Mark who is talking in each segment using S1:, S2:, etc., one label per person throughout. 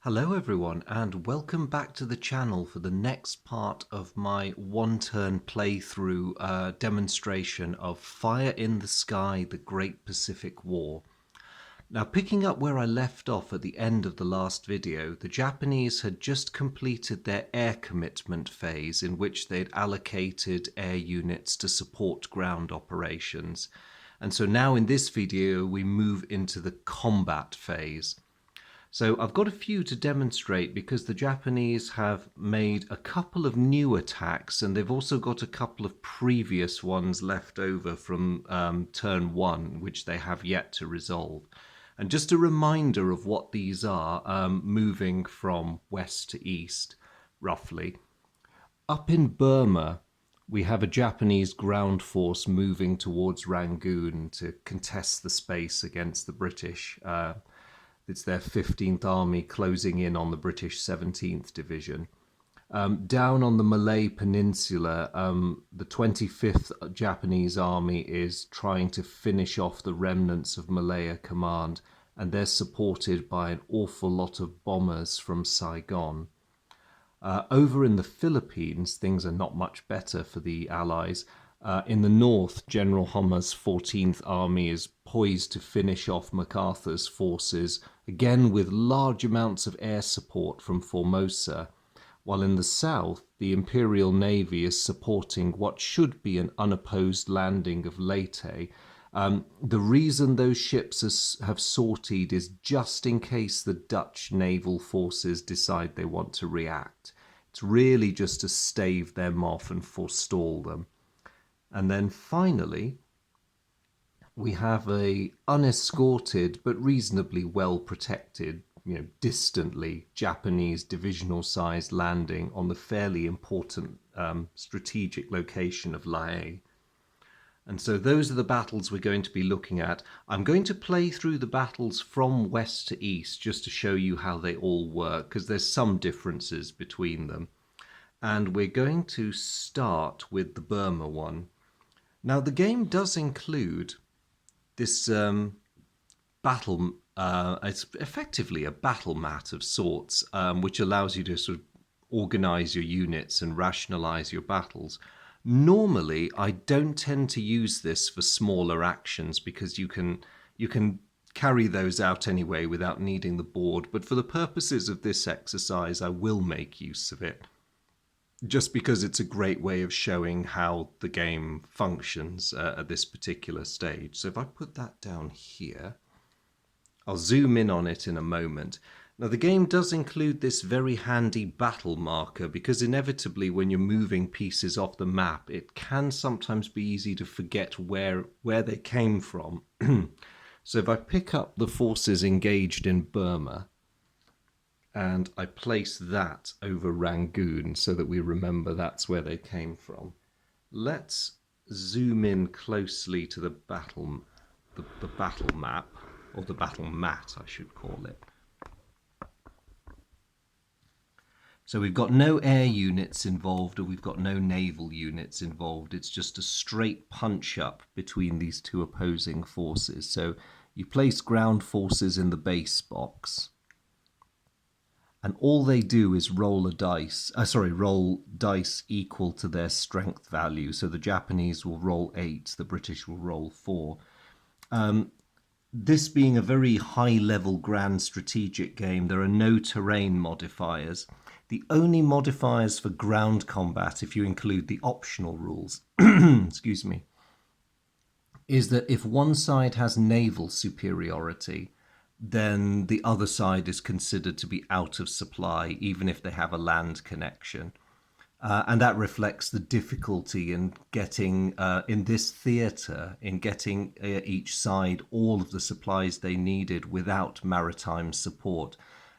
S1: Hello everyone and welcome back to the channel for the next part of my one-turn playthrough demonstration of Fire in the Sky, The Great Pacific War. Now, picking up where I left off at the end of the last video, the Japanese had just completed their air commitment phase in which they'd allocated air units to support ground operations. And so now in this video we move into the combat phase. So I've got a few to demonstrate because the Japanese have made a couple of new attacks and they've also got a couple of previous ones left over from turn one, which they have yet to resolve. And just a reminder of what these are, moving from west to east, roughly. Up in Burma, we have a Japanese ground force moving towards Rangoon to contest the space against the British. It's their 15th Army closing in on the British 17th Division. Down on the Malay Peninsula, the 25th Japanese Army is trying to finish off the remnants of Malaya Command, and they're supported by an awful lot of bombers from Saigon. Over in the Philippines, things are not much better for the Allies. In the north, General Homma's 14th Army is poised to finish off MacArthur's forces, again with large amounts of air support from Formosa, while in the south, the Imperial Navy is supporting what should be an unopposed landing of Leyte. The reason those ships have sortied is just in case the Dutch naval forces decide they want to react. It's really just to stave them off and forestall them. And then finally, we have a unescorted but reasonably well protected, distantly Japanese divisional sized landing on the fairly important strategic location of Lae. And so those are the battles we're going to be looking at. I'm going to play through the battles from west to east just to show you how they all work, because there's some differences between them. And we're going to start with the Burma one. Now, the game does include this battle, it's effectively a battle mat of sorts, which allows you to sort of organize your units and rationalize your battles. Normally, I don't tend to use this for smaller actions because you can carry those out anyway without needing the board, but for the purposes of this exercise, I will make use of it, just because it's a great way of showing how the game functions at this particular stage. So if I put that down here, I'll zoom in on it in a moment. Now, the game does include this very handy battle marker because inevitably when you're moving pieces off the map, it can sometimes be easy to forget where they came from. So if I pick up the forces engaged in Burma, and I place that over Rangoon so that we remember that's where they came from. Let's zoom in closely to the battle map, or the battle mat, I should call it. So we've got no air units involved, or we've got no naval units involved. It's just a straight punch up between these two opposing forces. So you place ground forces in the base box, and all they do is roll dice equal to their strength value. So the Japanese will roll 8, the British will roll 4. This being a very high-level grand strategic game, there are no terrain modifiers. The only modifiers for ground combat, if you include the optional rules, excuse me, is that if one side has naval superiority, then the other side is considered to be out of supply, even if they have a land connection. And that reflects the difficulty in getting, in this theatre, in getting each side all of the supplies they needed without maritime support.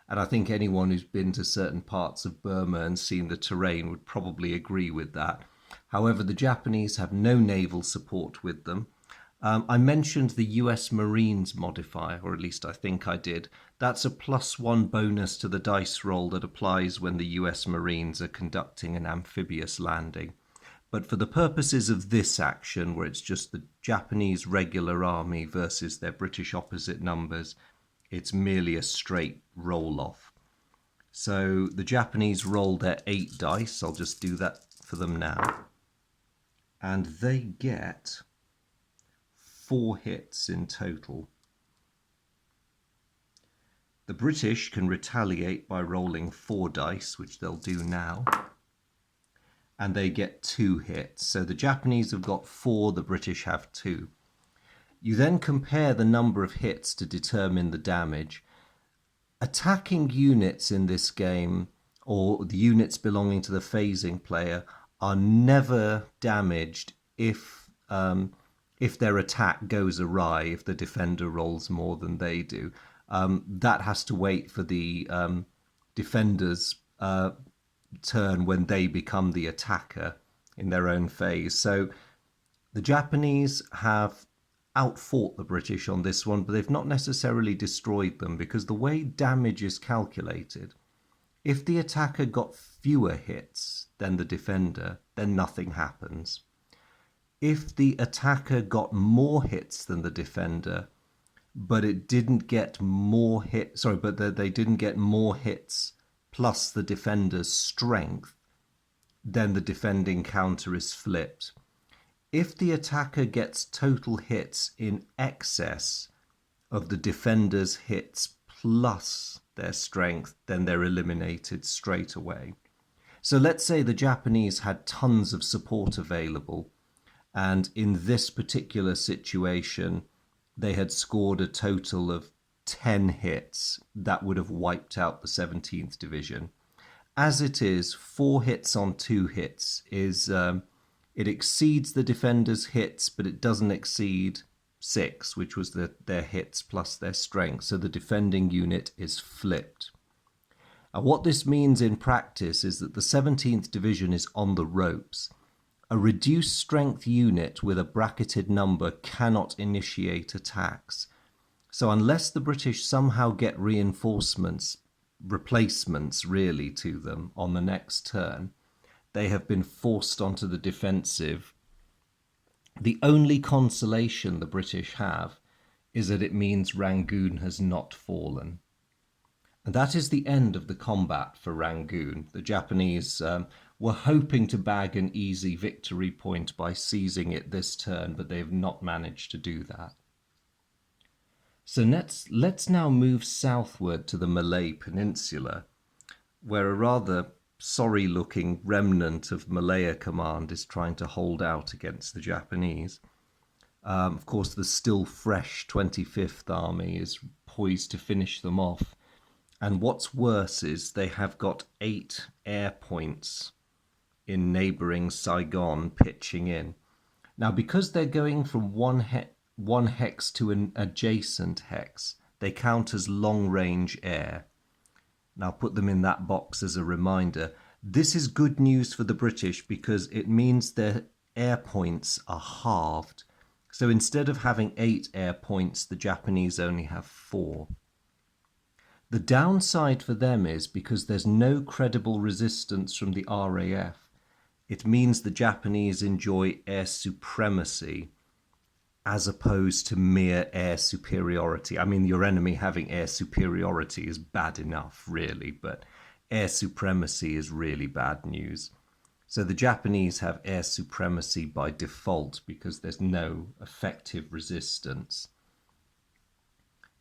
S1: And I think anyone who's been to certain parts of Burma and seen the terrain would probably agree with that. However, the Japanese have no naval support with them. I mentioned the US Marines modifier, or at least I think I did. That's a +1 bonus to the dice roll that applies when the US Marines are conducting an amphibious landing. But for the purposes of this action, where it's just the Japanese regular army versus their British opposite numbers, it's merely a straight roll-off. So the Japanese roll their 8 dice. I'll just do that for them now. And they get 4 hits in total. The British can retaliate by rolling 4 dice, which they'll do now. And they get 2 hits. So the Japanese have got 4, the British have 2. You then compare the number of hits to determine the damage. Attacking units in this game, or the units belonging to the phasing player, are never damaged if their attack goes awry, if the defender rolls more than they do. That has to wait for the defender's turn when they become the attacker in their own phase. So the Japanese have outfought the British on this one, but they've not necessarily destroyed them, because the way damage is calculated, if the attacker got fewer hits than the defender, then nothing happens. If the attacker got more hits than the defender, but it didn't get more hits, they didn't get more hits plus the defender's strength, then the defending counter is flipped. If the attacker gets total hits in excess of the defender's hits plus their strength, then they're eliminated straight away. So let's say the Japanese had tons of support available, and in this particular situation, they had scored a total of 10 hits. That would have wiped out the 17th Division. As it is, 4 hits on 2 hits is... it exceeds the defender's hits, but it doesn't exceed 6, which was their hits plus their strength. So the defending unit is flipped. And what this means in practice is that the 17th Division is on the ropes. A reduced strength unit with a bracketed number cannot initiate attacks. So unless the British somehow get replacements really to them on the next turn, they have been forced onto the defensive. The only consolation the British have is that it means Rangoon has not fallen. And that is the end of the combat for Rangoon. The Japanese were hoping to bag an easy victory point by seizing it this turn, but they have not managed to do that. So let's now move southward to the Malay Peninsula, where a rather sorry-looking remnant of Malaya Command is trying to hold out against the Japanese. Of course, the still fresh 25th Army is poised to finish them off. And what's worse is they have got 8 air points in neighbouring Saigon pitching in. Now, because they're going from one hex to an adjacent hex, they count as long-range air. Now, put them in that box as a reminder. This is good news for the British because it means their air points are halved. So instead of having 8 air points, the Japanese only have 4. The downside for them is because there's no credible resistance from the RAF, it means the Japanese enjoy air supremacy as opposed to mere air superiority. I mean, your enemy having air superiority is bad enough, really, but air supremacy is really bad news. So the Japanese have air supremacy by default because there's no effective resistance.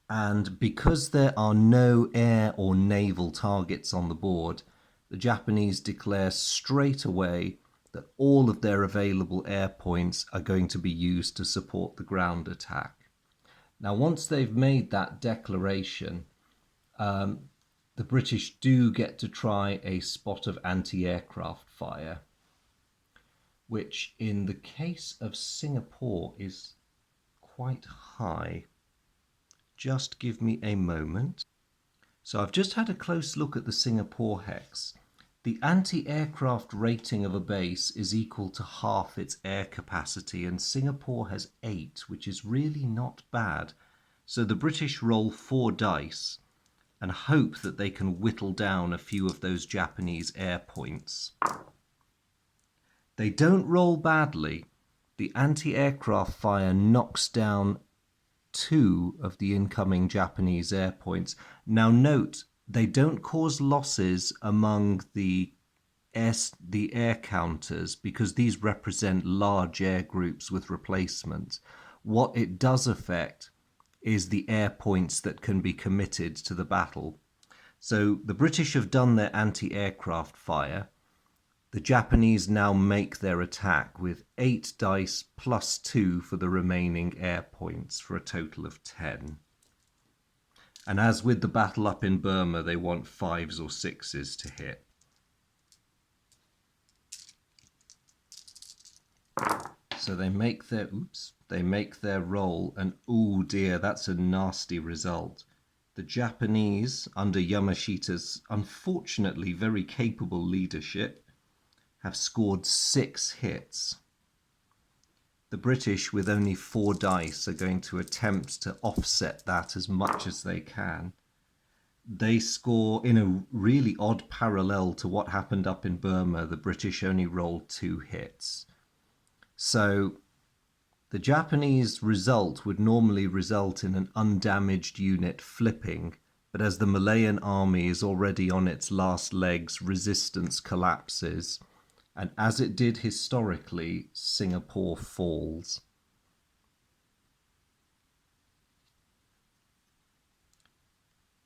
S1: And because there are no air or naval targets on the board, the Japanese declare straight away that all of their available air points are going to be used to support the ground attack. Now, once they've made that declaration, the British do get to try a spot of anti-aircraft fire, which in the case of Singapore is quite high. Just give me a moment. So I've just had a close look at the Singapore hex. The anti-aircraft rating of a base is equal to half its air capacity, and Singapore has 8, which is really not bad. So the British roll 4 dice and hope that they can whittle down a few of those Japanese air points. They don't roll badly. The anti-aircraft fire knocks down 2 of the incoming Japanese air points. Now note, They don't cause losses among the air counters because these represent large air groups with replacements. What it does affect is the air points that can be committed to the battle. So the British have done their anti-aircraft fire. The Japanese now make their attack with 8 dice plus 2 for the remaining air points for a total of 10. And as with the battle up in Burma, they want 5s or 6s to hit. So they make their roll, and oh dear, that's a nasty result. The Japanese, under Yamashita's unfortunately very capable leadership, have scored 6 hits. The British, with only 4 dice, are going to attempt to offset that as much as they can. They score in a really odd parallel to what happened up in Burma. The British only rolled 2 hits. So the Japanese result would normally result in an undamaged unit flipping, but as the Malayan army is already on its last legs, resistance collapses, and as it did historically, Singapore falls.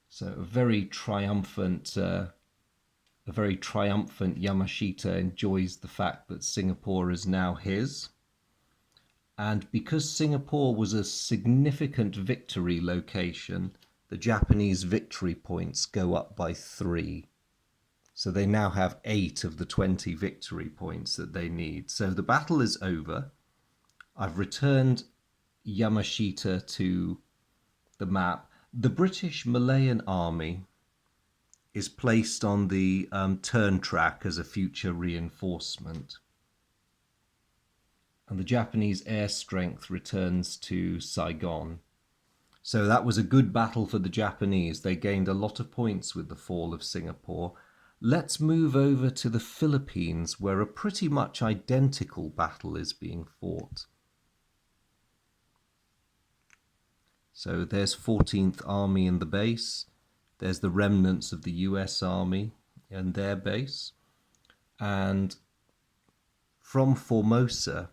S1: So a very triumphant Yamashita enjoys the fact that Singapore is now his. And because Singapore was a significant victory location, the Japanese victory points go up by 3. So they now have 8 of the 20 victory points that they need. So the battle is over. I've returned Yamashita to the map. The British Malayan army is placed on the turn track as a future reinforcement. And the Japanese air strength returns to Saigon. So that was a good battle for the Japanese. They gained a lot of points with the fall of Singapore. Let's move over to the Philippines, where a pretty much identical battle is being fought. So there's 14th Army in the base. There's the remnants of the US Army and their base. And from Formosa,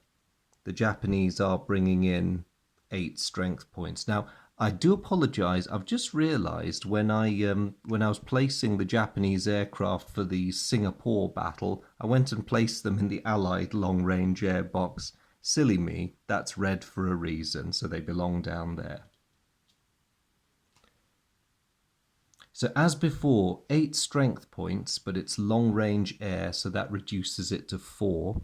S1: the Japanese are bringing in 8 strength points. Now, I do apologize. I've just realized when I was placing the Japanese aircraft for the Singapore battle, I went and placed them in the Allied long-range air box. Silly me, that's red for a reason, so they belong down there. So as before, 8 strength points, but it's long-range air, so that reduces it to 4.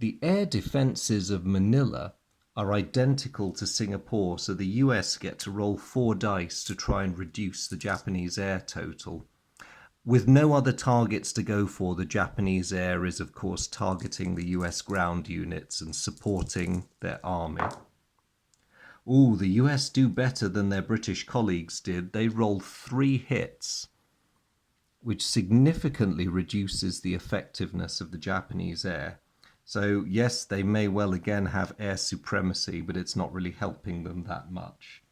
S1: The air defences of Manila are identical to Singapore, so the US get to roll 4 dice to try and reduce the Japanese air total. With no other targets to go for, the Japanese air is of course targeting the US ground units and supporting their army. Ooh, the US do better than their British colleagues did. They roll 3 hits, which significantly reduces the effectiveness of the Japanese air. So yes, they may well again have air supremacy, but it's not really helping them that much.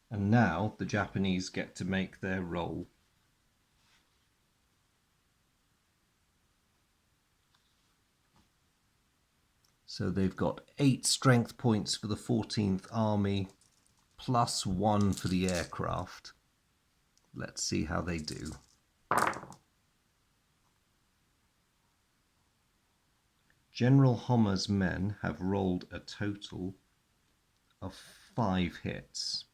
S1: And now the Japanese get to make their roll. So they've got 8 strength points for the 14th Army, plus 1 for the aircraft. Let's see how they do. General Homma's men have rolled a total of 5 hits.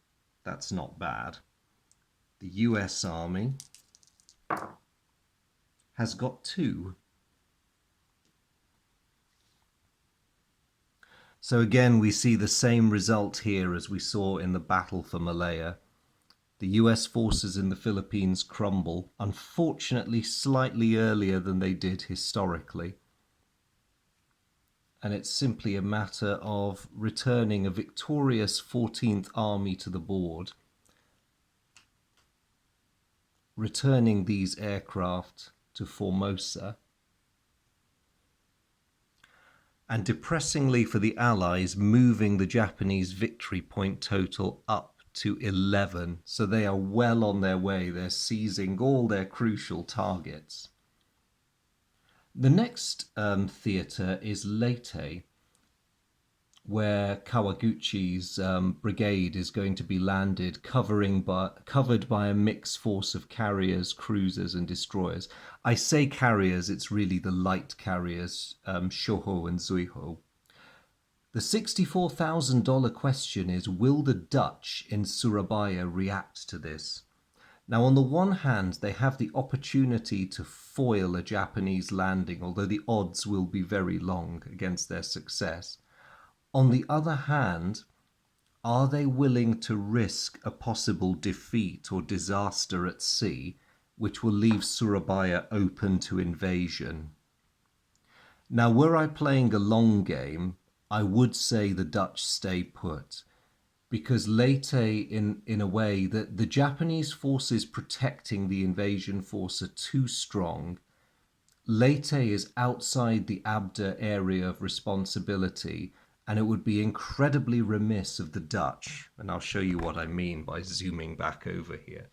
S1: That's not bad. The US Army has got 2. So again, we see the same result here as we saw in the battle for Malaya. The US forces in the Philippines crumble, unfortunately slightly earlier than they did historically. And it's simply a matter of returning a victorious 14th Army to the board, returning these aircraft to Formosa, and depressingly for the Allies, moving the Japanese victory point total up to 11. So they are well on their way. They're seizing all their crucial targets. The next theatre is Leyte, where Kawaguchi's brigade is going to be landed, covered by a mixed force of carriers, cruisers, and destroyers. I say carriers, it's really the light carriers, Shoho and Zuiho. The $64,000 question is, will the Dutch in Surabaya react to this? Now, on the one hand, they have the opportunity to foil a Japanese landing, although the odds will be very long against their success. On the other hand, are they willing to risk a possible defeat or disaster at sea, which will leave Surabaya open to invasion? Now, were I playing a long game, I would say the Dutch stay put, because Leyte, in a way, that the Japanese forces protecting the invasion force are too strong. Leyte is outside the Abda area of responsibility, and it would be incredibly remiss of the Dutch, and I'll show you what I mean by zooming back over here.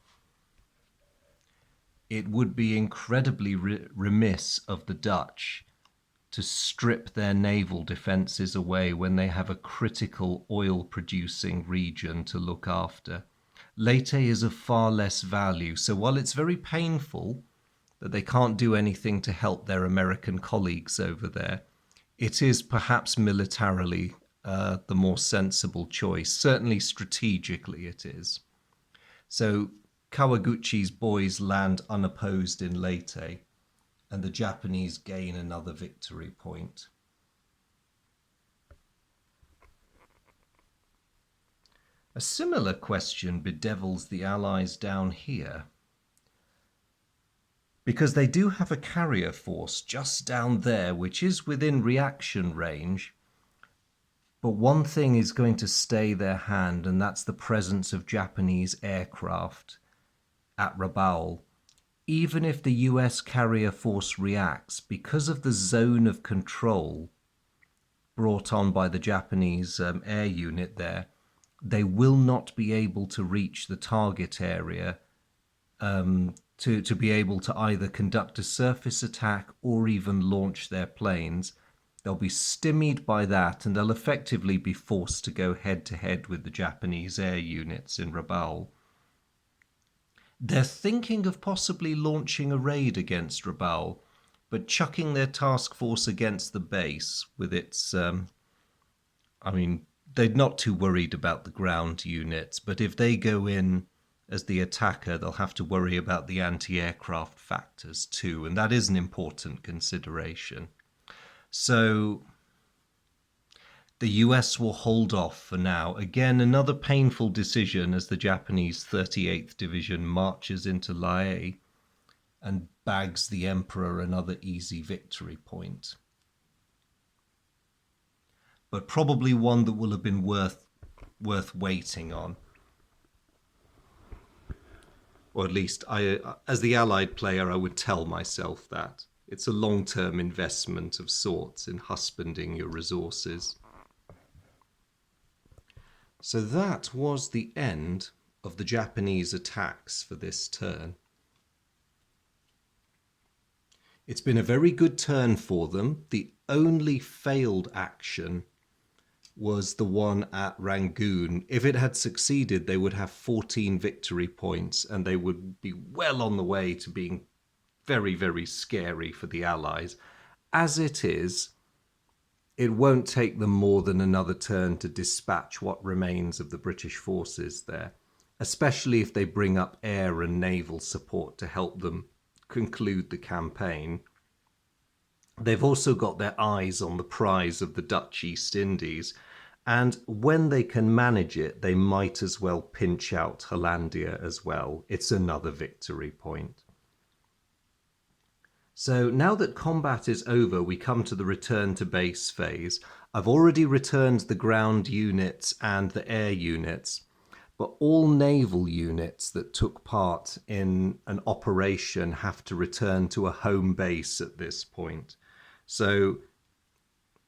S1: It would be incredibly remiss of the Dutch to strip their naval defences away when they have a critical oil-producing region to look after. Leyte is of far less value, so while it's very painful that they can't do anything to help their American colleagues over there, it is perhaps militarily the more sensible choice. Certainly strategically it is. So Kawaguchi's boys land unopposed in Leyte, and the Japanese gain another victory point. A similar question bedevils the Allies down here, because they do have a carrier force just down there, which is within reaction range. But one thing is going to stay their hand, and that's the presence of Japanese aircraft at Rabaul. Even if the US carrier force reacts, because of the zone of control brought on by the Japanese air unit there, they will not be able to reach the target area to be able to either conduct a surface attack or even launch their planes. They'll be stymied by that, and they'll effectively be forced to go head-to-head with the Japanese air units in Rabaul. They're thinking of possibly launching a raid against Rabaul, but chucking their task force against the base with its... they're not too worried about the ground units, but if they go in as the attacker, they'll have to worry about the anti-aircraft factors too, and that is an important consideration. So the US will hold off for now. Again, another painful decision as the Japanese 38th Division marches into Lae and bags the Emperor another easy victory point. But probably one that will have been worth waiting on. Or at least, as the Allied player, I would tell myself that. It's a long-term investment of sorts in husbanding your resources. So that was the end of the Japanese attacks for this turn. It's been a very good turn for them. The only failed action was the one at Rangoon. If it had succeeded, they would have 14 victory points, and they would be well on the way to being very, very scary for the Allies. As it is, it won't take them more than another turn to dispatch what remains of the British forces there, especially if they bring up air and naval support to help them conclude the campaign. They've also got their eyes on the prize of the Dutch East Indies, and when they can manage it, they might as well pinch out Hollandia as well. It's another victory point. So now that combat is over, we come to the return to base phase. I've already returned the ground units and the air units, but all naval units that took part in an operation have to return to a home base at this point. So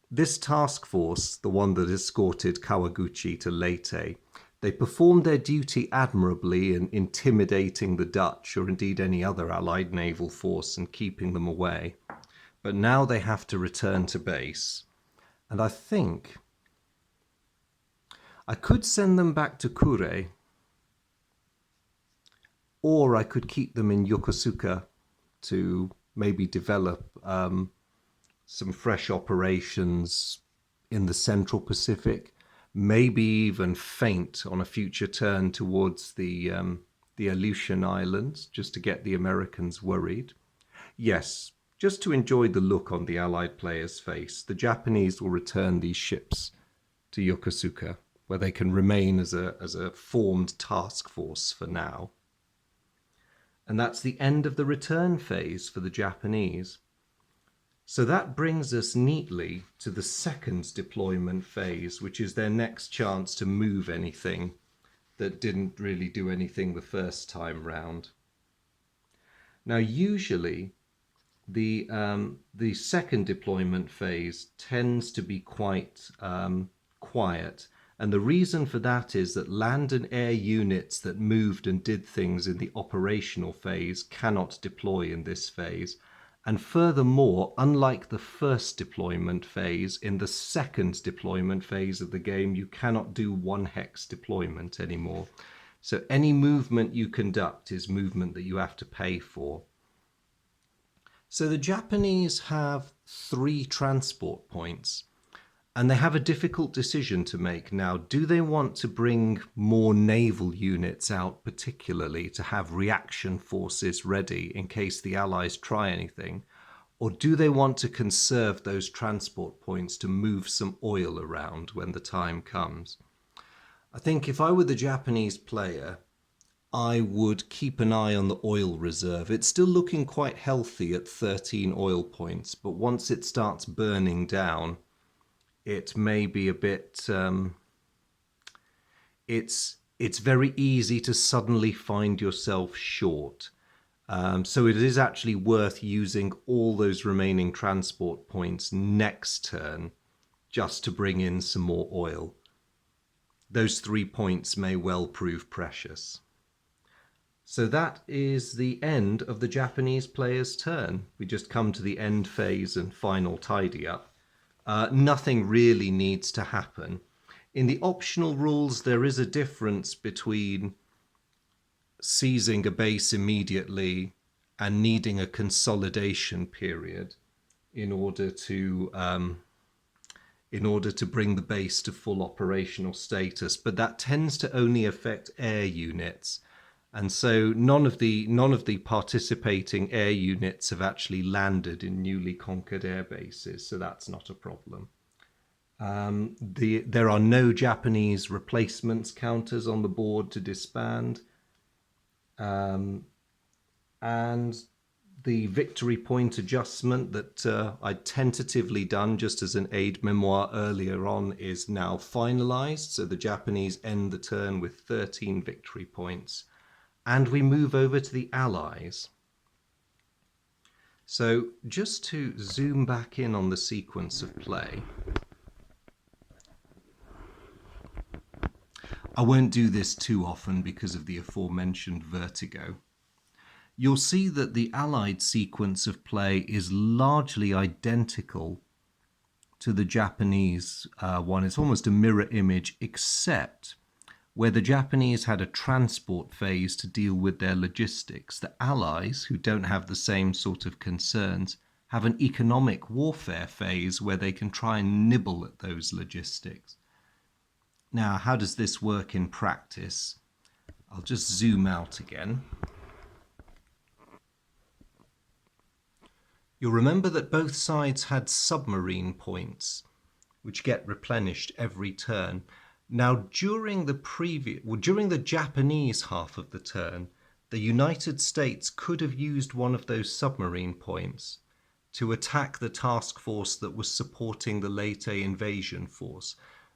S1: this task force, the one that escorted Kawaguchi to Leyte, They performed their duty admirably in intimidating the Dutch or indeed any other Allied naval force and keeping them away. But now they have to return to base. And I think I could send them back to Kure, or I could keep them in Yokosuka to maybe develop some fresh operations in the Central Pacific, maybe even feint on a future turn towards the Aleutian Islands, just to get the Americans worried. Yes, just to enjoy the look on the Allied player's face, the Japanese will return these ships to Yokosuka, where they can remain as a formed task force for now. And that's the end of the return phase for the Japanese. So that brings us neatly to the second deployment phase, which is their next chance to move anything that didn't really do anything the first time round. Now, usually the second deployment phase tends to be quite quiet. And the reason for that is that land and air units that moved and did things in the operational phase cannot deploy in this phase. And furthermore, unlike the first deployment phase, in the second deployment phase of the game, you cannot do one hex deployment anymore. So any movement you conduct is movement that you have to pay for. So the Japanese have 3 transport points. And they have a difficult decision to make now. Do they want to bring more naval units out, particularly to have reaction forces ready in case the Allies try anything? Or do they want to conserve those transport points to move some oil around when the time comes? I think if I were the Japanese player, I would keep an eye on the oil reserve. It's still looking quite healthy at 13 oil points, but once it starts burning down, it may be a bit it's very easy to suddenly find yourself short, so it is actually worth using all those remaining transport points next turn just to bring in some more oil. Those 3 points may well prove precious. So that is the end of the Japanese player's turn. We just come to the end phase and final tidy up. Nothing really needs to happen. In the optional rules, there is a difference between seizing a base immediately and needing a consolidation period in order to bring the base to full operational status. But that tends to only affect air units. And so none of the participating air units have actually landed in newly conquered air bases, so that's not a problem. There are no Japanese replacements counters on the board to disband. And the victory point adjustment that I'd tentatively done just as an aid memoir earlier on is now finalized. So the Japanese end the turn with 13 victory points. And we move over to the Allies. So just to zoom back in on the sequence of play, I won't do this too often because of the aforementioned vertigo. You'll see that the Allied sequence of play is largely identical to the Japanese one. It's almost a mirror image, except where the Japanese had a transport phase to deal with their logistics. The Allies, who don't have the same sort of concerns, have an economic warfare phase where they can try and nibble at those logistics. Now, how does this work in practice? I'll just zoom out again. You'll remember that both sides had submarine points, which get replenished every turn. Now, during the Japanese half of the turn, the United States could have used one of those submarine points to attack the task force that was supporting the Leyte invasion force.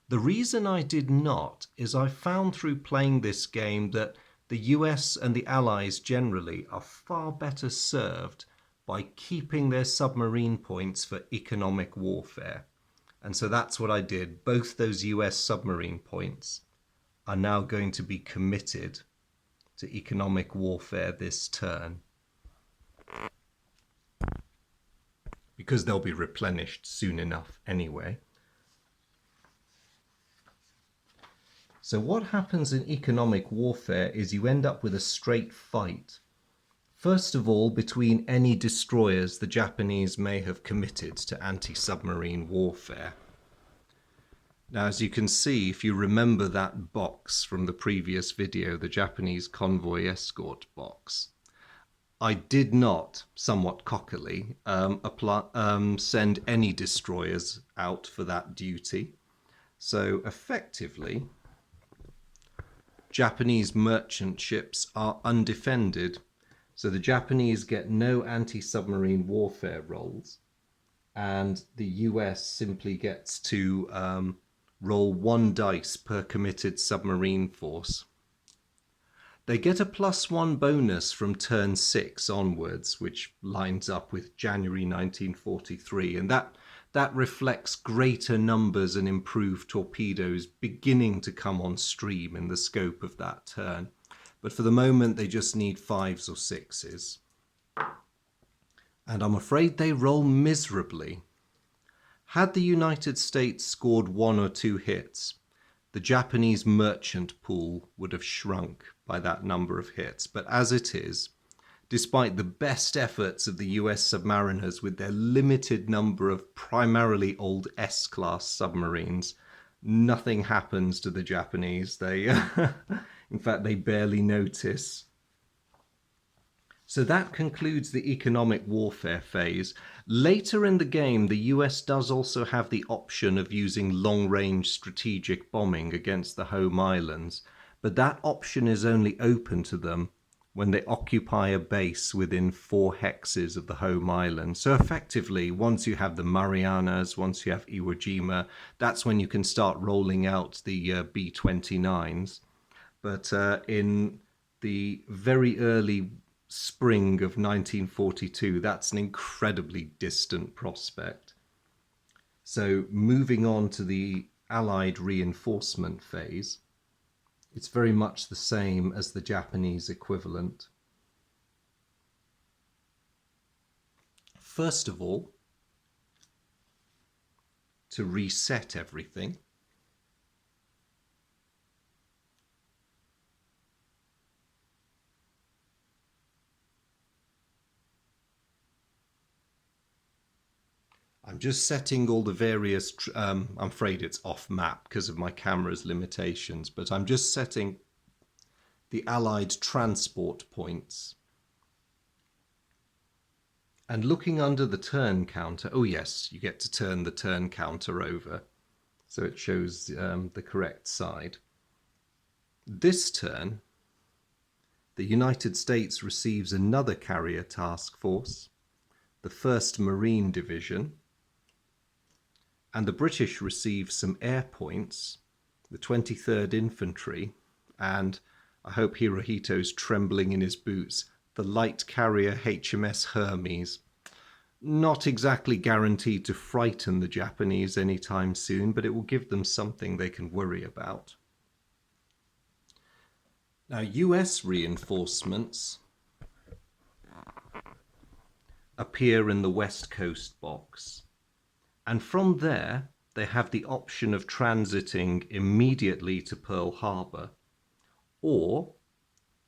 S1: The reason I did not is I found through playing this game that the US and the Allies generally are far better served by keeping their submarine points for economic warfare. And so that's what I did. Both those US submarine points are now going to be committed to economic warfare this turn, because they'll be replenished soon enough anyway. So what happens in economic warfare is you end up with a straight fight. First of all, between any destroyers the Japanese may have committed to anti-submarine warfare. Now, as you can see, if you remember that box from the previous video, the Japanese convoy escort box, I did not, somewhat cockily, send any destroyers out for that duty. So effectively, Japanese merchant ships are undefended. So the Japanese get no anti-submarine warfare rolls, and the US simply gets to roll 1 dice per committed submarine force. They get a +1 bonus from turn 6 onwards, which lines up with January 1943, and that reflects greater numbers and improved torpedoes beginning to come on stream in the scope of that turn. But for the moment, they just need 5s or 6s. And I'm afraid they roll miserably. Had the United States scored 1 or 2 hits, the Japanese merchant pool would have shrunk by that number of hits. But as it is, despite the best efforts of the US submariners with their limited number of primarily old S-class submarines, nothing happens to the Japanese. They, in fact, they barely notice. So that concludes the economic warfare phase. Later in the game, the US does also have the option of using long-range strategic bombing against the home islands, but that option is only open to them when they occupy a base within 4 hexes of the home island. So effectively, once you have the Marianas, once you have Iwo Jima, that's when you can start rolling out the B-29s. But in the very early spring of 1942, that's an incredibly distant prospect. So moving on to the Allied reinforcement phase, it's very much the same as the Japanese equivalent. First of all, to reset everything, I'm just setting all the various, I'm afraid it's off map because of my camera's limitations, but I'm just setting the Allied transport points. And looking under the turn counter, oh yes, you get to turn the turn counter over, so it shows the correct side. This turn, the United States receives another carrier task force, the 1st Marine Division, and the British receive some air points, the 23rd Infantry, and I hope Hirohito's trembling in his boots, the light carrier HMS Hermes. Not exactly guaranteed to frighten the Japanese anytime soon, but it will give them something they can worry about. Now, US reinforcements appear in the West Coast box. And from there, they have the option of transiting immediately to Pearl Harbor, or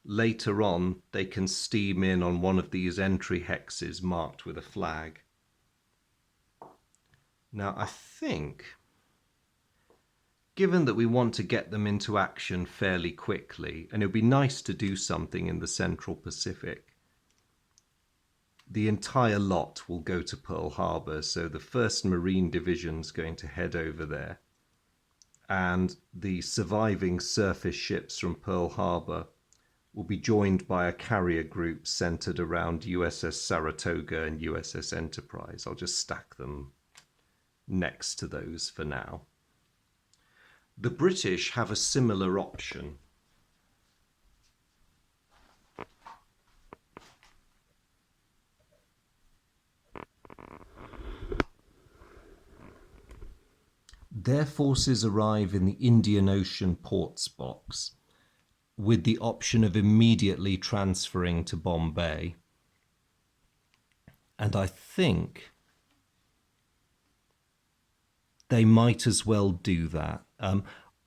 S1: later on, they can steam in on one of these entry hexes marked with a flag. Now, I think, given that we want to get them into action fairly quickly, and it would be nice to do something in the Central Pacific, the entire lot will go to Pearl Harbor, so the 1st Marine Division is going to head over there. And the surviving surface ships from Pearl Harbor will be joined by a carrier group centered around USS Saratoga and USS Enterprise. I'll just stack them next to those for now. The British have a similar option. their forces arrive in the Indian Ocean ports box with the option of immediately transferring to Bombay. And I think they might as well do that.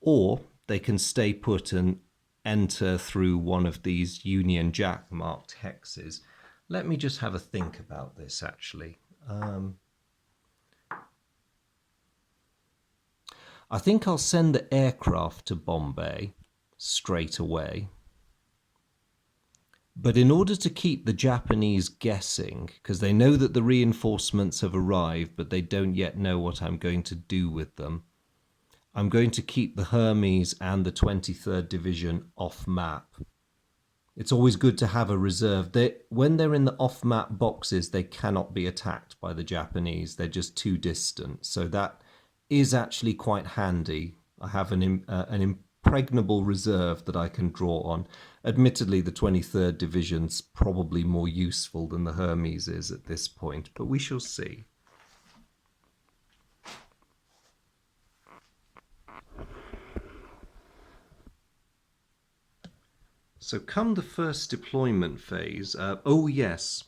S1: Or they can stay put and enter through one of these Union Jack marked hexes. Let me just have a think about this, actually. I think I'll send the aircraft to Bombay straight away. But in order to keep the Japanese guessing, because they know that the reinforcements have arrived, but they don't yet know what I'm going to do with them, I'm going to keep the Hermes and the 23rd Division off map. It's always good to have a reserve. When they're in the off-map boxes, they cannot be attacked by the Japanese. They're just too distant. So that is actually quite handy. I have an impregnable reserve that I can draw on. Admittedly, the 23rd Division's probably more useful than the Hermes is at this point, but we shall see. So come the first deployment phase, oh yes,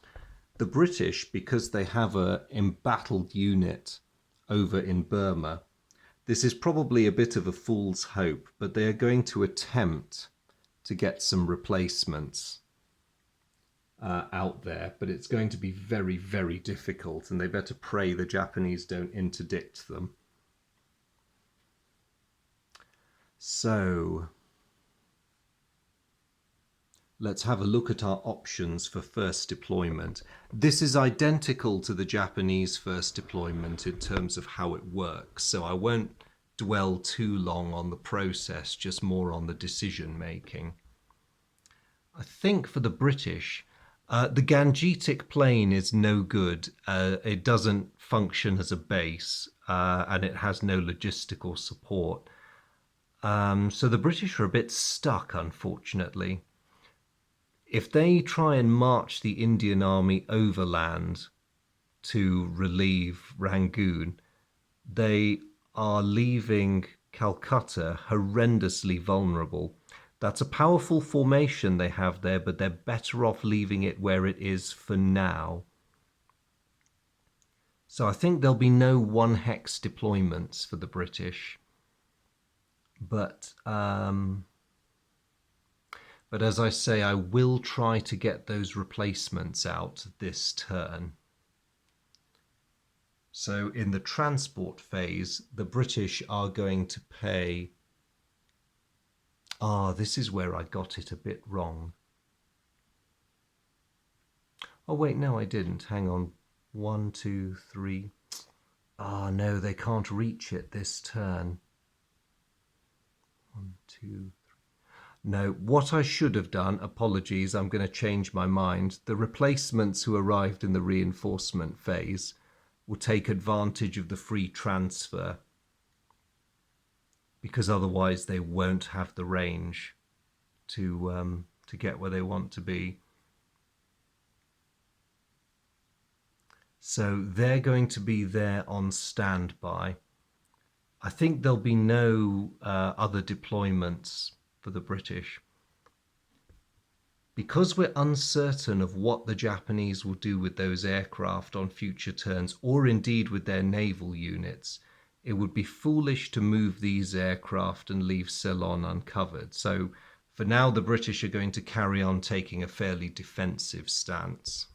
S1: the British, because they have an embattled unit over in Burma, this is probably a bit of a fool's hope, but they are going to attempt to get some replacements out there, but it's going to be very, very difficult, and they better pray the Japanese don't interdict them. So let's have a look at our options for first deployment. This is identical to the Japanese first deployment in terms of how it works, so I won't dwell too long on the process, just more on the decision making. I think for the British, the Gangetic Plain is no good. It doesn't function as a base, and it has no logistical support. So the British are a bit stuck, unfortunately. If they try and march the Indian army overland to relieve Rangoon, they are leaving Calcutta horrendously vulnerable. That's a powerful formation they have there, but they're better off leaving it where it is for now. So I think there'll be no one hex deployments for the British. But as I say, I will try to get those replacements out this turn. So in the transport phase, the British are going to pay... this is where I got it a bit wrong. Oh, wait, no, I didn't. Hang on. 1, 2, 3. No, they can't reach it this turn. 1, 2, 3. No, what I should have done, apologies, I'm going to change my mind. The replacements who arrived in the reinforcement phase will take advantage of the free transfer, because otherwise they won't have the range to get where they want to be. So they're going to be there on standby. I think there'll be no other deployments for the British. Because we're uncertain of what the Japanese will do with those aircraft on future turns, or indeed with their naval units, it would be foolish to move these aircraft and leave Ceylon uncovered. So for now, the British are going to carry on taking a fairly defensive stance.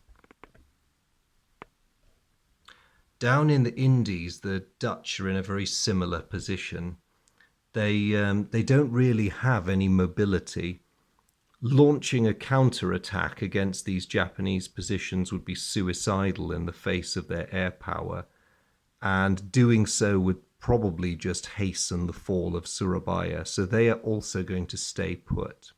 S1: Down in the Indies, the Dutch are in a very similar position. They don't really have any mobility. Launching a counterattack against these Japanese positions would be suicidal in the face of their air power, and doing so would probably just hasten the fall of Surabaya, so they are also going to stay put.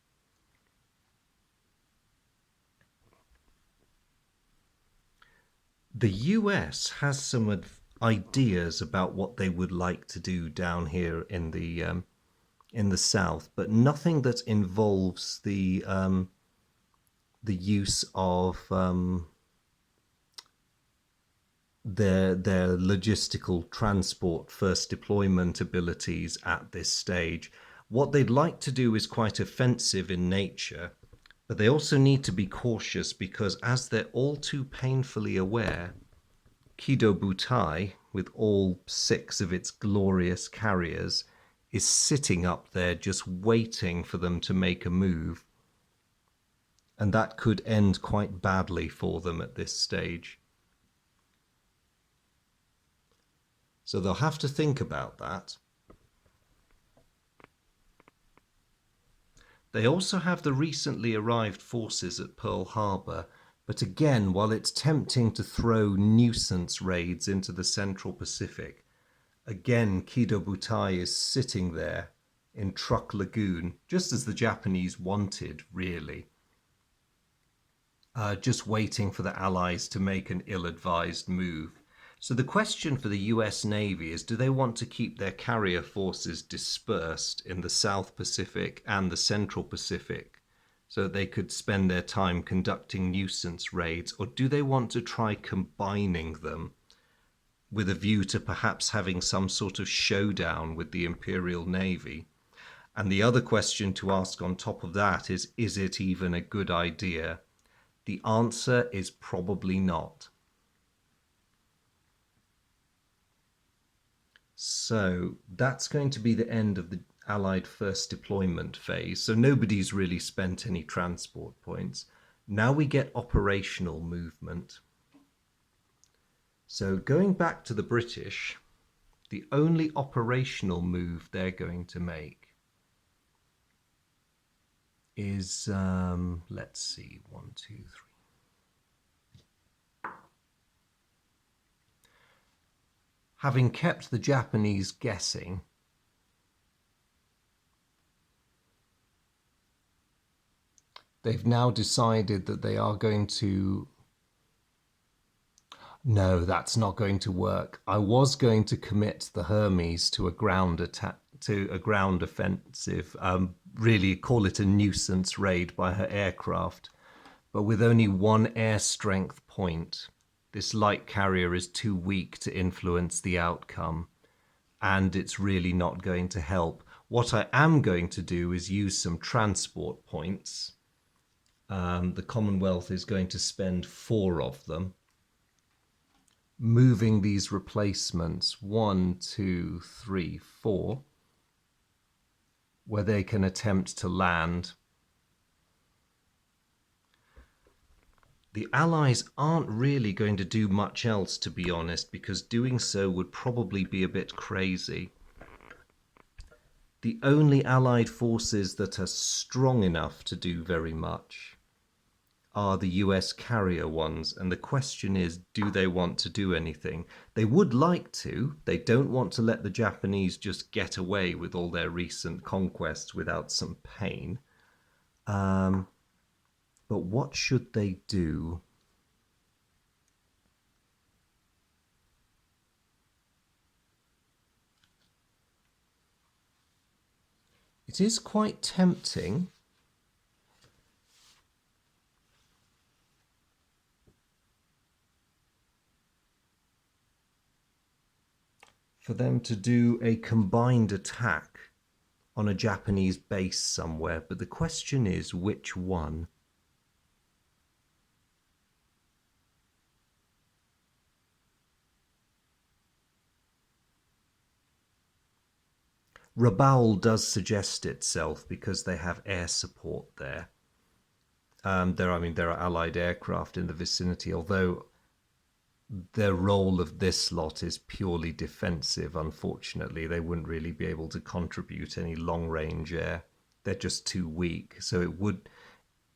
S1: The US has some ideas about what they would like to do down here in the south, but nothing that involves the use of their logistical transport first deployment abilities at this stage. What they'd like to do is quite offensive in nature, but they also need to be cautious because, as they're all too painfully aware, Kido Butai, with all 6 of its glorious carriers, is sitting up there just waiting for them to make a move. And that could end quite badly for them at this stage. So they'll have to think about that. They also have the recently arrived forces at Pearl Harbor, but again, while it's tempting to throw nuisance raids into the Central Pacific, again, Kido Butai is sitting there in Truk Lagoon, just as the Japanese wanted, really. Just waiting for the Allies to make an ill-advised move. So the question for the US Navy is, do they want to keep their carrier forces dispersed in the South Pacific and the Central Pacific so that they could spend their time conducting nuisance raids, or do they want to try combining them with a view to perhaps having some sort of showdown with the Imperial Navy? And the other question to ask on top of that is it even a good idea? The answer is probably not. So that's going to be the end of the Allied first deployment phase. So nobody's really spent any transport points. Now we get operational movement. So going back to the British, the only operational move they're going to make is, let's see, 1, 2, 3. Having kept the Japanese guessing, they've now decided that they are going to... No, that's not going to work. I was going to commit the Hermes to a ground attack, to a ground offensive, really call it a nuisance raid by her aircraft. But with only 1 air strength point, this light carrier is too weak to influence the outcome, and it's really not going to help. What I am going to do is use some transport points. The Commonwealth is going to spend 4 of them, moving these replacements 1, 2, 3, 4, where they can attempt to land. The Allies aren't really going to do much else, to be honest, because doing so would probably be a bit crazy. The only Allied forces that are strong enough to do very much are the US carrier ones, and the question is, do they want to do anything? They would like to. They don't want to let the Japanese just get away with all their recent conquests without some pain. But what should they do? It is quite tempting for them to do a combined attack on a Japanese base somewhere, but the question is, which one? Rabaul does suggest itself because they have air support there. There are Allied aircraft in the vicinity, although their role of this lot is purely defensive. Unfortunately, they wouldn't really be able to contribute any long-range air. They're just too weak. So it would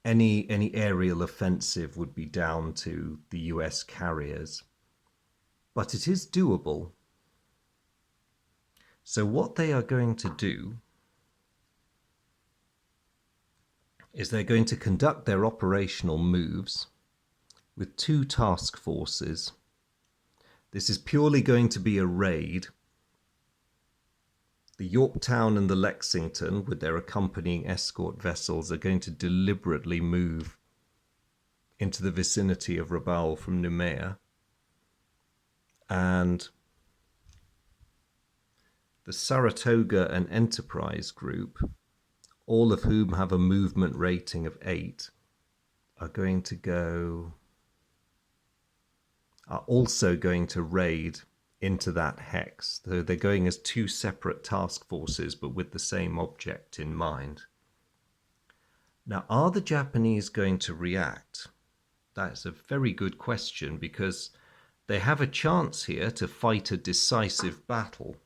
S1: any aerial offensive would be down to the US carriers. But it is doable. So what they are going to do is they're going to conduct their operational moves with 2 task forces. This is purely going to be a raid. The Yorktown and the Lexington, with their accompanying escort vessels, are going to deliberately move into the vicinity of Rabaul from Noumea. and the Saratoga and Enterprise group, all of whom have a movement rating of 8, are also going to raid into that hex. So they're going as 2 separate task forces, but with the same object in mind. Now, are the Japanese going to react? That's a very good question, because they have a chance here to fight a decisive battle.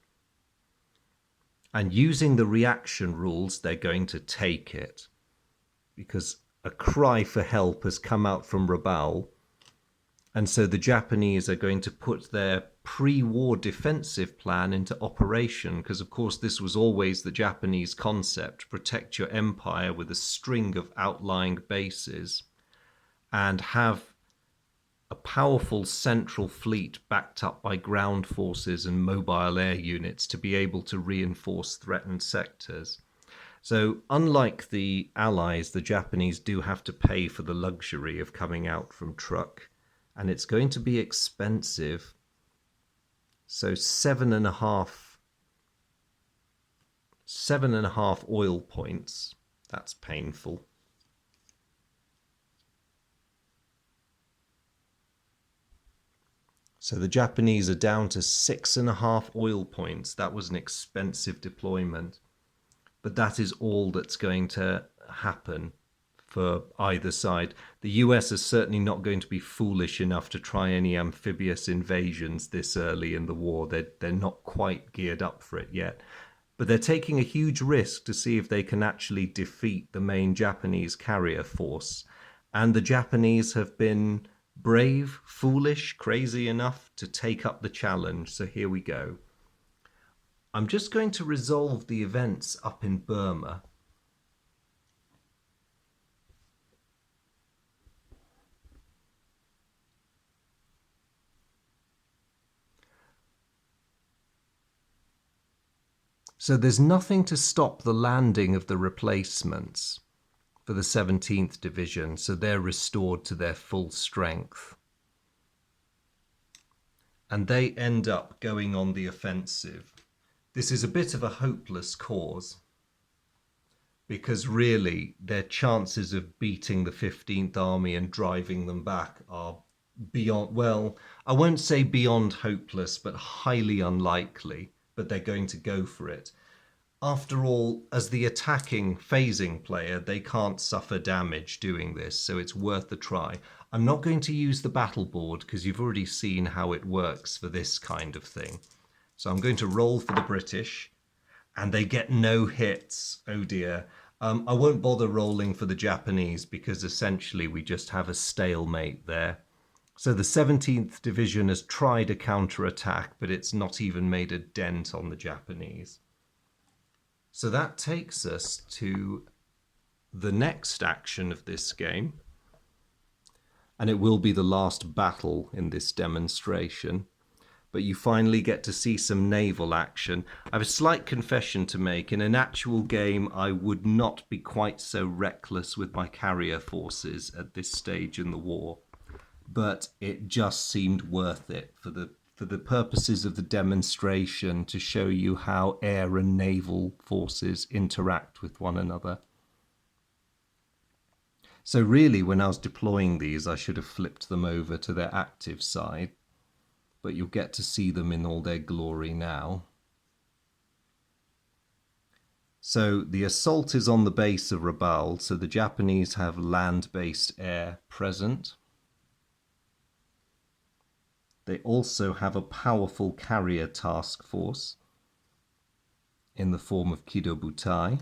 S1: And using the reaction rules, they're going to take it, because a cry for help has come out from Rabaul. And so the Japanese are going to put their pre-war defensive plan into operation, because of course this was always the Japanese concept: protect your empire with a string of outlying bases and have a powerful central fleet backed up by ground forces and mobile air units to be able to reinforce threatened sectors. So unlike the Allies, the Japanese do have to pay for the luxury of coming out from Truk, and it's going to be expensive. So 7.5 oil points. That's painful. So the Japanese are down to 6.5 oil points. That was an expensive deployment. But that is all that's going to happen for either side. The US is certainly not going to be foolish enough to try any amphibious invasions this early in the war. They're not quite geared up for it yet. But they're taking a huge risk to see if they can actually defeat the main Japanese carrier force. And the Japanese have been brave, foolish, crazy enough to take up the challenge. So here we go. I'm just going to resolve the events up in Burma. So there's nothing to stop the landing of the replacements for the 17th Division, so they're restored to their full strength. And they end up going on the offensive. This is a bit of a hopeless cause, because really their chances of beating the 15th Army and driving them back are beyond, well, I won't say beyond hopeless, but highly unlikely, but they're going to go for it. After all, as the attacking phasing player, they can't suffer damage doing this, so it's worth a try. I'm not going to use the battle board because you've already seen how it works for this kind of thing. So I'm going to roll for the British, and they get no hits. Oh dear. I won't bother rolling for the Japanese because essentially we just have a stalemate there. So the 17th Division has tried a counterattack, but it's not even made a dent on the Japanese. So that takes us to the next action of this game, and it will be the last battle in this demonstration. But you finally get to see some naval action. I have a slight confession to make. In an actual game, I would not be quite so reckless with my carrier forces at this stage in the war. But it just seemed worth it for the purposes of the demonstration, to show you how air and naval forces interact with one another. So really, when I was deploying these, I should have flipped them over to their active side, but you'll get to see them in all their glory now. So the assault is on the base of Rabaul, so the Japanese have land-based air present. They also have a powerful carrier task force in the form of Kido Butai.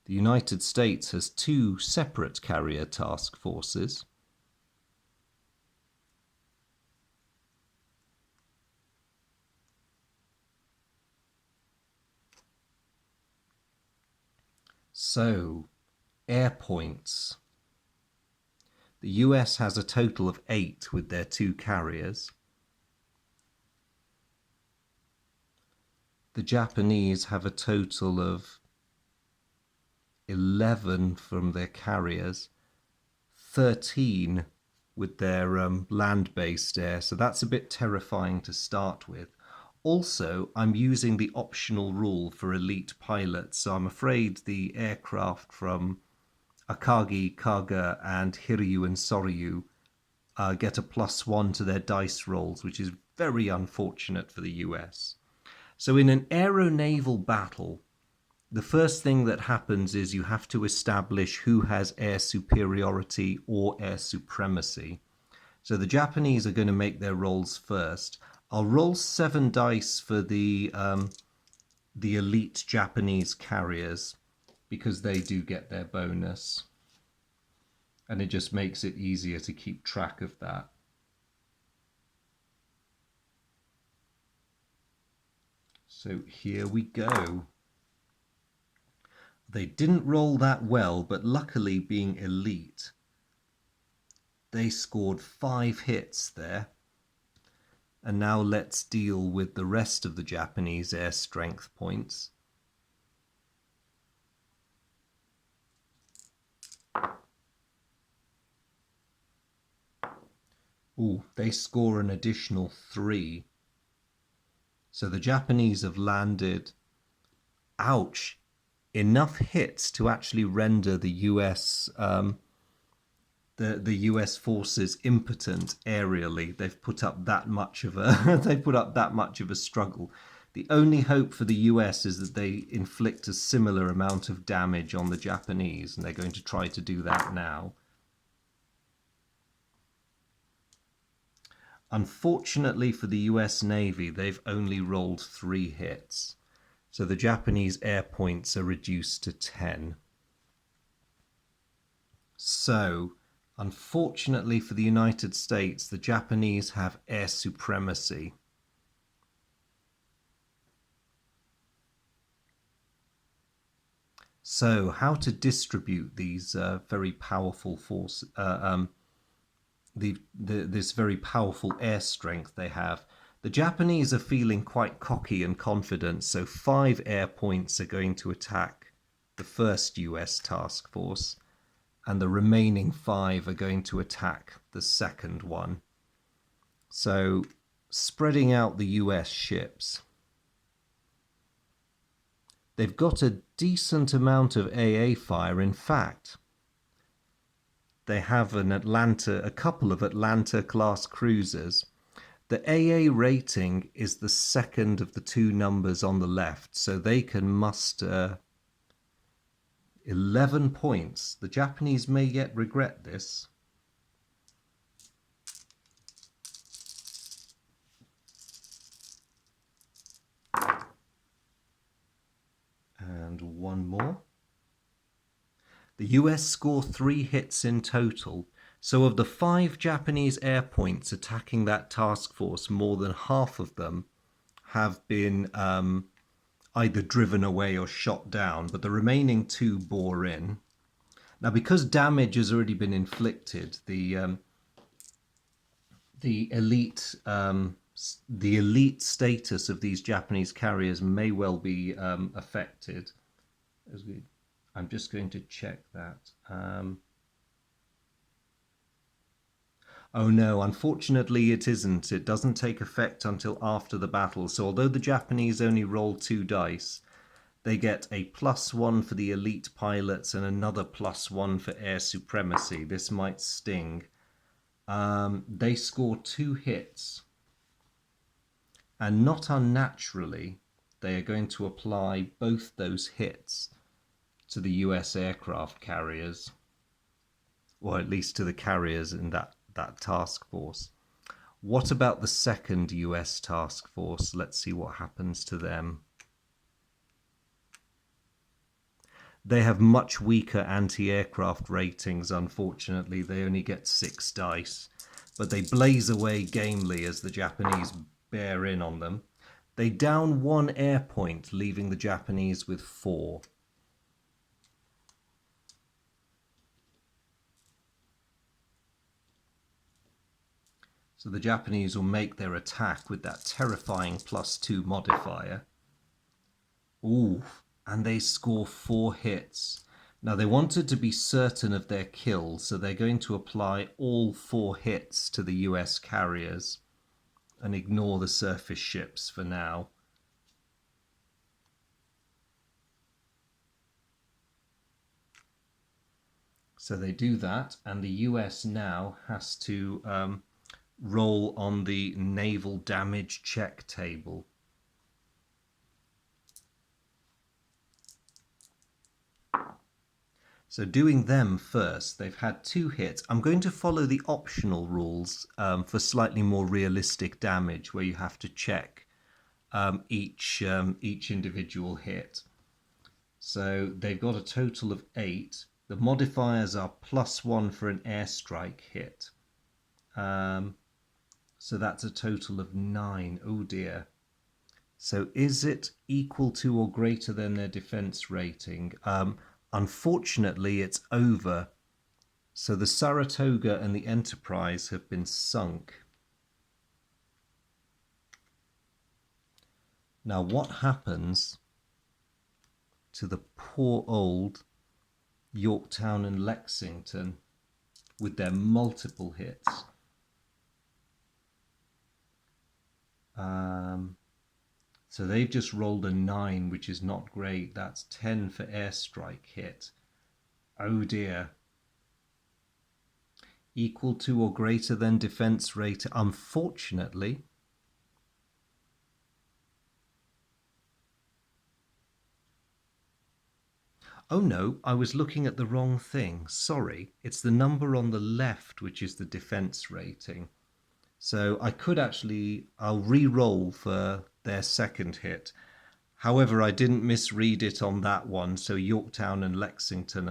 S1: The United States has 2 separate carrier task forces. So, air points. The US has a total of 8 with their 2 carriers. The Japanese have a total of 11 from their carriers, 13 with their land-based air, so that's a bit terrifying to start with. Also, I'm using the optional rule for elite pilots, so I'm afraid the aircraft from Akagi, Kaga, and Hiryu and Soryu get a +1 to their dice rolls, which is very unfortunate for the US. So in an aeronaval battle, the first thing that happens is you have to establish who has air superiority or air supremacy. So the Japanese are going to make their rolls first. I'll roll 7 dice for the elite Japanese carriers because they do get their bonus. And it just makes it easier to keep track of that. So here we go. They didn't roll that well, but luckily being elite, they scored 5 hits there. And now let's deal with the rest of the Japanese air strength points. Ooh, they score an additional 3. So the Japanese have landed, ouch, enough hits to actually render the US the US forces impotent aerially. They've put up that much of a struggle. The only hope for the US is that they inflict a similar amount of damage on the Japanese, and they're going to try to do that now. Unfortunately for the US Navy, they've only rolled 3 hits. So the Japanese air points are reduced to 10. So, unfortunately for the United States, the Japanese have air supremacy. So, how to distribute these very powerful force, this very powerful air strength they have? The Japanese are feeling quite cocky and confident, so 5 air points are going to attack the first US task force, and the remaining 5 are going to attack the second one. So, spreading out the US ships. They've got a decent amount of AA fire. In fact, they have a couple of Atlanta-class cruisers. The AA rating is the second of the 2 numbers on the left, so they can muster 11 points. The Japanese may yet regret this. And one more. The US score 3 hits in total. So of the 5 Japanese air points attacking that task force, more than half of them have been either driven away or shot down, but the remaining 2 bore in. Now, because damage has already been inflicted, the elite status of these Japanese carriers may well be affected. I'm just going to check that. Oh no, unfortunately it isn't. It doesn't take effect until after the battle. So although the Japanese only roll 2 dice, they get a +1 for the elite pilots and another +1 for air supremacy. This might sting. They score 2 hits. And not unnaturally, they are going to apply both those hits to the US aircraft carriers, or at least to the carriers in that task force. What about the second US task force? Let's see what happens to them. They have much weaker anti-aircraft ratings, unfortunately. They only get 6 dice, but they blaze away gamely as the Japanese bear in on them. They down 1 air point, leaving the Japanese with 4. So the Japanese will make their attack with that terrifying +2 modifier. Ooh, and they score 4 hits. Now they wanted to be certain of their kill, so they're going to apply all 4 hits to the US carriers and ignore the surface ships for now. So they do that, and the US now has to roll on the naval damage check table. So doing them first, they've had 2 hits. I'm going to follow the optional rules for slightly more realistic damage, where you have to check each individual hit. So they've got a total of 8. The modifiers are +1 for an airstrike hit. So that's a total of 9. Oh dear. So is it equal to or greater than their defense rating? Unfortunately, it's over. So the Saratoga and the Enterprise have been sunk. Now what happens to the poor old Yorktown and Lexington with their multiple hits? So they've just rolled a 9, which is not great. That's 10 for airstrike hit. Oh dear. Equal to or greater than defense rate, unfortunately. Oh no, I was looking at the wrong thing. Sorry, it's the number on the left which is the defense rating. So I could actually, I'll re-roll for their second hit. However, I didn't misread it on that one, so Yorktown and Lexington are